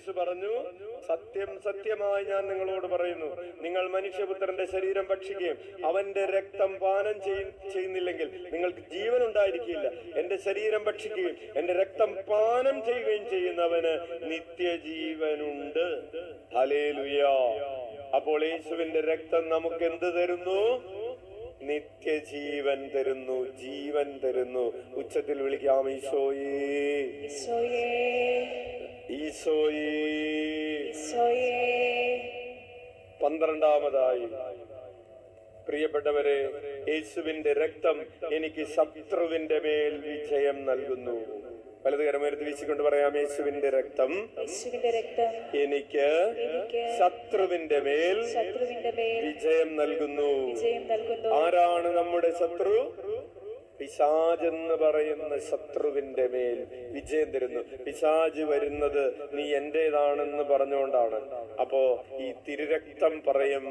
യേശു പറഞ്ഞു, സത്യം സത്യമായി ഞാൻ നിങ്ങളോട് പറയുന്നു, നിങ്ങൾ മനുഷ്യപുത്രന്റെ ശരീരം ഭക്ഷിക്കുകയും അവന്റെ രക്തം പാനം ചെയ്യുന്നില്ലെങ്കിൽ നിങ്ങൾക്ക് ജീവൻ ഉണ്ടായിരിക്കില്ല. എന്റെ ശരീരം ഭക്ഷിക്കുകയും എന്റെ രക്തം പാനം ചെയ്യുകയും ചെയ്യുന്നവന് നിത്യജീവനുണ്ട്. ഹല്ലേലൂയ. അപ്പോൾ യേശുവിന്റെ രക്തം നമുക്ക് എന്ത് തരുന്നു? നിത്യജീവൻ തരുന്നു, ജീവൻ തരുന്നു. ഉച്ചത്തിൽ വിളിക്കാം, ഈശോയേ, ഈശോയേ. 12ാമതായി, പ്രിയപ്പെട്ടവരെ, യേശുവിന്റെ രക്തം എനിക്ക് ശത്രുവിന്റെ മേൽ വിജയം നൽകുന്നു. വലതുകരമേർത്ത് വീശിക്കൊണ്ട് പറയാം, യേശുവിന്റെ രക്തം എനിക്ക് ശത്രുവിന്റെ മേൽ വിജയം നൽകുന്നു. ആരാണ് നമ്മുടെ ശത്രു? പിശാചെന്ന് പറയുന്ന ശത്രുവിന്റെ മേൽ വിജയം തരുന്നു. പിശാച് വരുന്നത് നീ എന്റേതാണെന്ന് പറഞ്ഞുകൊണ്ടാണ്. അപ്പോ ഈ തിരുരക്തം പറയും,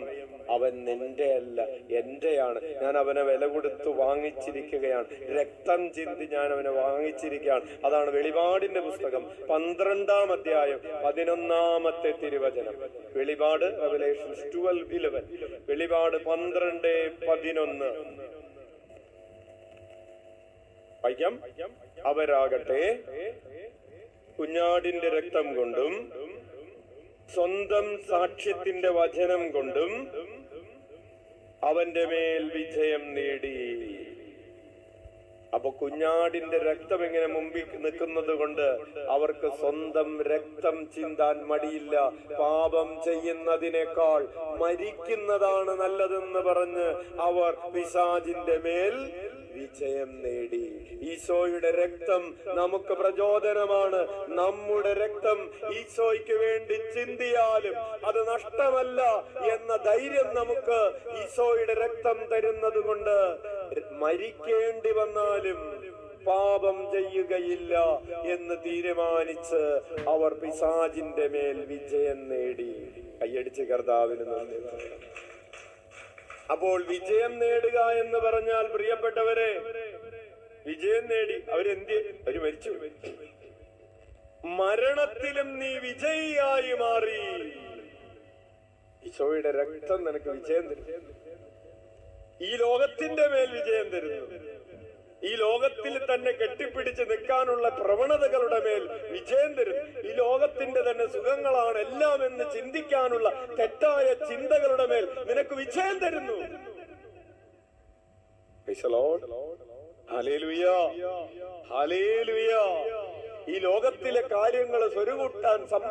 അവൻ നിന്റെ അല്ല, എന്റെയാണ്. ഞാൻ അവനെ വില കൊടുത്ത് വാങ്ങിച്ചിരിക്കുകയാണ്. രക്തം ചിന്തി ഞാൻ അവനെ വാങ്ങിച്ചിരിക്കുകയാണ്. അതാണ് വെളിപാടിന്റെ പുസ്തകം 12ാം അധ്യായം 11ാമത്തെ തിരുവചനം. വെളിപാട്, റെവലേഷൻസ് 12:11. വെളിപാട് 12:11 വായിക്കാം. അവരാകട്ടെ കുഞ്ഞാടിന്റെ രക്തം കൊണ്ടും സ്വന്തം സാക്ഷ്യത്തിന്റെ വചനം കൊണ്ടും അവന്റെ മേൽ വിജയം നേടി. അപ്പൊ കുഞ്ഞാടിന്റെ രക്തം ഇങ്ങനെ മുമ്പിൽ നിൽക്കുന്നത് കൊണ്ട് അവർക്ക് സ്വന്തം രക്തം ചിന്താൻ മടിയില്ല. പാപം ചെയ്യുന്നതിനേക്കാൾ മരിക്കുന്നതാണ് നല്ലതെന്ന് പറഞ്ഞ് അവർ പിശാചിന്റെ മേൽ വിജയം നേടി. ഈശോയുടെ രക്തം നമുക്ക് പ്രചോദനമാണ്. നമ്മുടെ രക്തം ഈശോയ്ക്ക് വേണ്ടി ചിന്തിയാലും അത് നഷ്ടമല്ല എന്ന ധൈര്യം നമുക്ക് ഈശോയുടെ രക്തം തരുന്നത് കൊണ്ട് മരിക്കേണ്ടി വന്നാലും പാപം ചെയ്യുകയില്ല എന്ന് തീരുമാനിച്ച് അവർ പിശാചിന്റെ മേൽ വിജയം നേടി. കൈയടിച്ച് കർത്താവിന് നന്ദി. അപ്പോൾ വിജയം നേടുക എന്ന് പറഞ്ഞാൽ, പ്രിയപ്പെട്ടവരെ, വിജയം നേടി. അവര് മരിച്ചു. മരണത്തിലും നീ വിജയിയായി മാറി. ഈശോയുടെ രക്തം നിനക്ക് വിജയം തരും. ഈ ലോകത്തിന്റെ മേൽ വിജയം തരുന്നു. ഈ ലോകത്തിൽ തന്നെ കെട്ടിപ്പിടിച്ച് നിൽക്കാനുള്ള പ്രവണതകളുടെ മേൽ വിജയം തരും. ഈ ലോകത്തിന്റെ തന്നെ സുഖങ്ങളാണ് എല്ലാം എന്ന് ചിന്തിക്കാനുള്ള തെറ്റായ ചിന്തകളുടെ മേൽ നിനക്ക് വിജയം തരുന്നു. Hallelujah, hallelujah. ഈ ലോകത്തിലെ കാര്യങ്ങൾ സ്വരുകൂട്ടാൻ